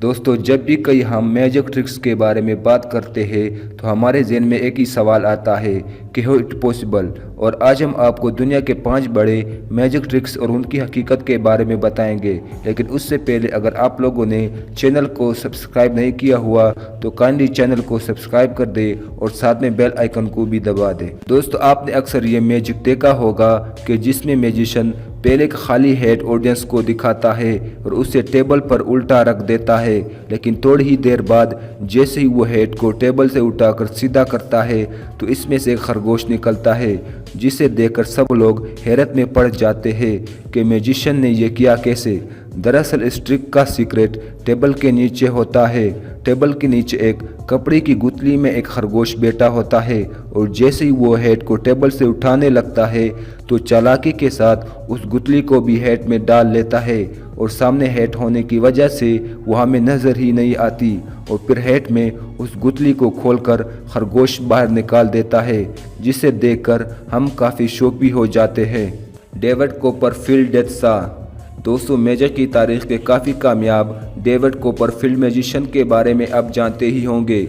दोस्तों, जब भी कहीं हम मैजिक ट्रिक्स के बारे में बात करते हैं तो हमारे ज़हन में एक ही सवाल आता है कि हो इट पॉसिबल। और आज हम आपको दुनिया के 5 बड़े मैजिक ट्रिक्स और उनकी हकीकत के बारे में बताएंगे। लेकिन उससे पहले अगर आप लोगों ने चैनल को सब्सक्राइब नहीं किया हुआ तो काइंडली चैनल को सब्सक्राइब कर दे और साथ में बेल आइकन को भी दबा दे। दोस्तों, आपने अक्सर ये मैजिक देखा होगा कि जिसमें मैजिशियन पहले एक खाली हेड ऑडियंस को दिखाता है और उसे टेबल पर उल्टा रख देता है, लेकिन थोड़ी ही देर बाद जैसे ही वो हेड को टेबल से उठाकर सीधा करता है तो इसमें से एक खरगोश निकलता है, जिसे देखकर सब लोग हैरत में पड़ जाते हैं कि मैजिशियन ने यह किया कैसे। दरअसल इस ट्रिक का सीक्रेट टेबल के नीचे होता है। टेबल के नीचे एक कपड़े की गुठली में एक खरगोश बैठा होता है और जैसे ही वो हेड को टेबल से उठाने लगता है तो चालाकी के साथ उस गुठली को भी हेड में डाल लेता है और सामने हेड होने की वजह से वो हमें नज़र ही नहीं आती और फिर हेड में उस गुठली को खोलकर खरगोश बाहर निकाल देता है, जिसे देखकर हम काफ़ी शॉक भी हो जाते हैं। डेविड कॉपरफील्ड डेथ सा। दोस्तों, मैजिक की तारीख के काफ़ी कामयाब डेविड कॉपरफील्ड मैजिशियन के बारे में आप जानते ही होंगे।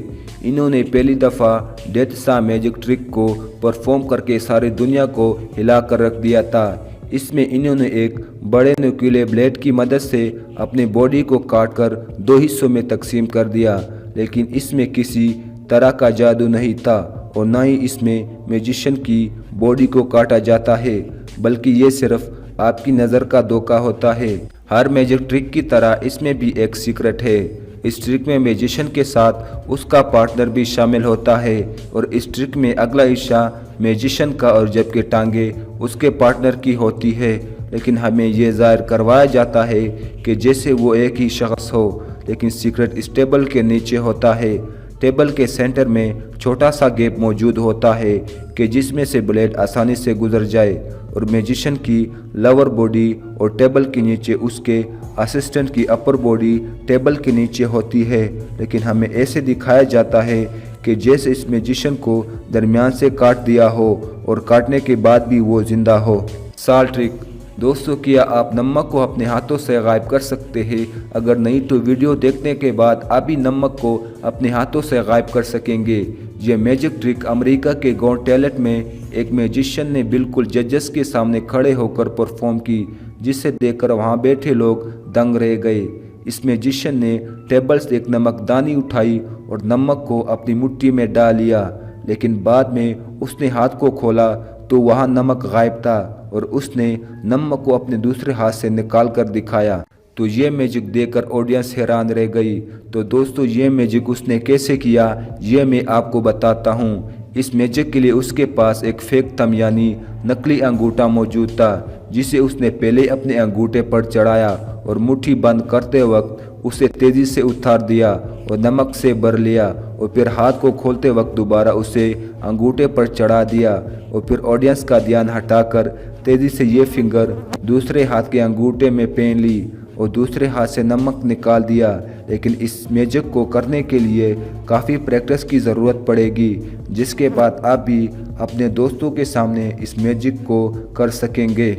इन्होंने पहली दफ़ा डेथ सा मैजिक ट्रिक को परफॉर्म करके सारी दुनिया को हिला कर रख दिया था। इसमें इन्होंने एक बड़े नुकीले ब्लेड की मदद से अपनी बॉडी को काटकर 2 हिस्सों में तकसीम कर दिया, लेकिन इसमें किसी तरह का जादू नहीं था और ना ही इसमें मैजिशियन की बॉडी को काटा जाता है, बल्कि ये सिर्फ आपकी नज़र का धोखा होता है। हर मैजिक ट्रिक की तरह इसमें भी एक सीक्रेट है। इस ट्रिक में मैजिशियन के साथ उसका पार्टनर भी शामिल होता है और इस ट्रिक में अगला हिस्सा मैजिशियन का और जबकि टांगे उसके पार्टनर की होती है, लेकिन हमें ये जाहिर करवाया जाता है कि जैसे वो एक ही शख्स हो, लेकिन सीक्रेट इस टेबल के नीचे होता है। टेबल के सेंटर में छोटा सा गैप मौजूद होता है कि जिसमें से ब्लेड आसानी से गुजर जाए और मैजिशियन की लोअर बॉडी और टेबल के नीचे उसके असिस्टेंट की अपर बॉडी टेबल के नीचे होती है, लेकिन हमें ऐसे दिखाया जाता है कि जैसे इस मैजिशियन को दरमियान से काट दिया हो और काटने के बाद भी वो जिंदा हो। साल ट्रिक। दोस्तों, क्या आप नमक को अपने हाथों से गायब कर सकते हैं? अगर नहीं तो वीडियो देखने के बाद आप भी नमक को अपने हाथों से गायब कर सकेंगे। ये मैजिक ट्रिक अमेरिका के गॉट टैलेंट में एक मैजिशियन ने बिल्कुल जजेस के सामने खड़े होकर परफॉर्म की, जिसे देखकर वहां बैठे लोग दंग रह गए। इस मैजिशियन ने टेबल से एक नमकदानी उठाई और नमक को अपनी मुट्ठी में डाल लिया, लेकिन बाद में उसने हाथ को खोला तो वहाँ नमक गायब था और उसने नमक को अपने दूसरे हाथ से निकाल कर दिखाया। तो ये मैजिक देखकर ऑडियंस हैरान रह गई। तो दोस्तों, ये मैजिक उसने कैसे किया ये मैं आपको बताता हूँ। इस मैजिक के लिए उसके पास एक फेक थंब यानी नकली अंगूठा मौजूद था, जिसे उसने पहले अपने अंगूठे पर चढ़ाया और मुट्ठी बंद करते वक्त उसे तेज़ी से उतार दिया और नमक से भर लिया और फिर हाथ को खोलते वक्त दोबारा उसे अंगूठे पर चढ़ा दिया और फिर ऑडियंस का ध्यान हटाकर तेज़ी से ये फिंगर दूसरे हाथ के अंगूठे में पहन ली और दूसरे हाथ से नमक निकाल दिया। लेकिन इस मैजिक को करने के लिए काफ़ी प्रैक्टिस की ज़रूरत पड़ेगी, जिसके बाद आप भी अपने दोस्तों के सामने इस मैजिक को कर सकेंगे।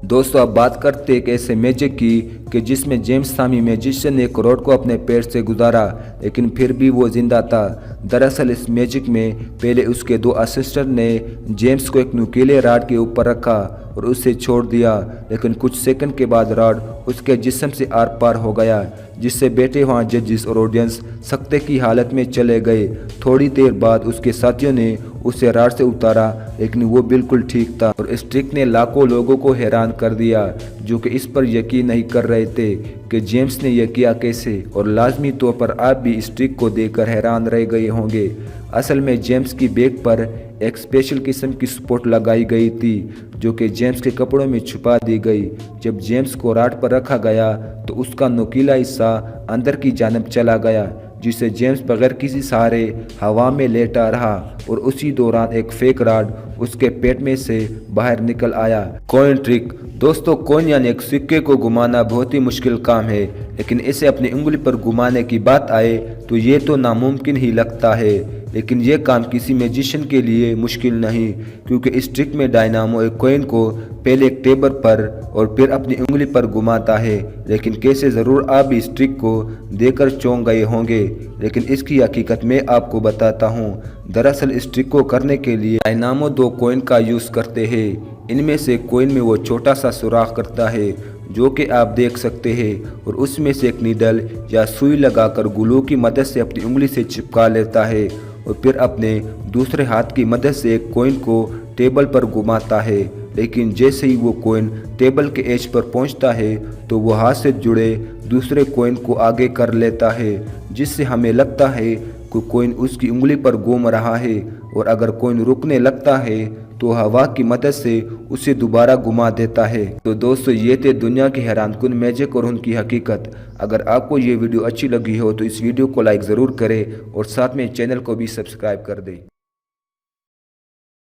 दोस्तों, अब बात करते हैं एक ऐसे मैजिक की कि जिसमें जेम्स सामी मैजिशियन ने एक रोड को अपने पैर से गुजारा, लेकिन फिर भी वो जिंदा था। दरअसल इस मैजिक में पहले उसके 2 असिस्टेंट ने जेम्स को एक नुकीले राड के ऊपर रखा और उसे छोड़ दिया, लेकिन कुछ सेकंड के बाद राड उसके जिस्म से आर पार हो गया, जिससे बैठे वहाँ जजेस और ऑडियंस सकते की हालत में चले गए। थोड़ी देर बाद उसके साथियों ने उसे राड से उतारा, लेकिन वो बिल्कुल ठीक था और इस ट्रिक ने लाखों लोगों को हैरान कर दिया, जो कि इस पर यकीन नहीं कर रहे थे कि जेम्स ने यह किया कैसे। और लाजमी तौर पर आप भी इस ट्रिक को देखकर हैरान रह गए होंगे। असल में जेम्स की बैग पर एक स्पेशल किस्म की सपोर्ट लगाई गई थी, जो कि जेम्स के कपड़ों में छुपा दी गई। जब जेम्स को राड पर रखा गया तो उसका नुकीला हिस्सा अंदर की जानब चला गया, जिससे जेम्स बगैर किसी सहारे हवा में लेटा रहा और उसी दौरान एक फेक राड उसके पेट में से बाहर निकल आया। Coin trick. दोस्तों, कॉइन यानी एक सिक्के को घुमाना बहुत ही मुश्किल काम है, लेकिन इसे अपनी उंगली पर घुमाने की बात आए तो ये तो नामुमकिन ही लगता है। लेकिन यह काम किसी मैजिशियन के लिए मुश्किल नहीं, क्योंकि इस ट्रिक में डायनामो एक कॉइन को पहले एक टेबल पर और फिर अपनी उंगली पर घुमाता है। लेकिन कैसे, ज़रूर आप भी इस ट्रिक को देखकर चौंक गए होंगे, लेकिन इसकी हकीकत मैं आपको बताता हूँ। दरअसल इस ट्रिक को करने के लिए डायनामो 2 कॉइन का यूज़ करते हैं। इनमें से कॉइन में वो छोटा सा सुराख करता है जो कि आप देख सकते हैं, और उसमें से एक नीडल या सुई लगाकर ग्लू की मदद से अपनी उंगली से चिपका लेता है और फिर अपने दूसरे हाथ की मदद से एक कॉइन को टेबल पर घुमाता है। लेकिन जैसे ही वो कॉइन टेबल के एज पर पहुंचता है तो वो हाथ से जुड़े दूसरे कॉइन को आगे कर लेता है, जिससे हमें लगता है कि कॉइन उसकी उंगली पर घूम रहा है, और अगर कॉइन रुकने लगता है तो हवा की मदद से उसे दोबारा घुमा देता है। तो दोस्तों, ये थे दुनिया की हैरानकुन मैजिक और उनकी हकीकत। अगर आपको ये वीडियो अच्छी लगी हो तो इस वीडियो को लाइक ज़रूर करें और साथ में चैनल को भी सब्सक्राइब कर दें।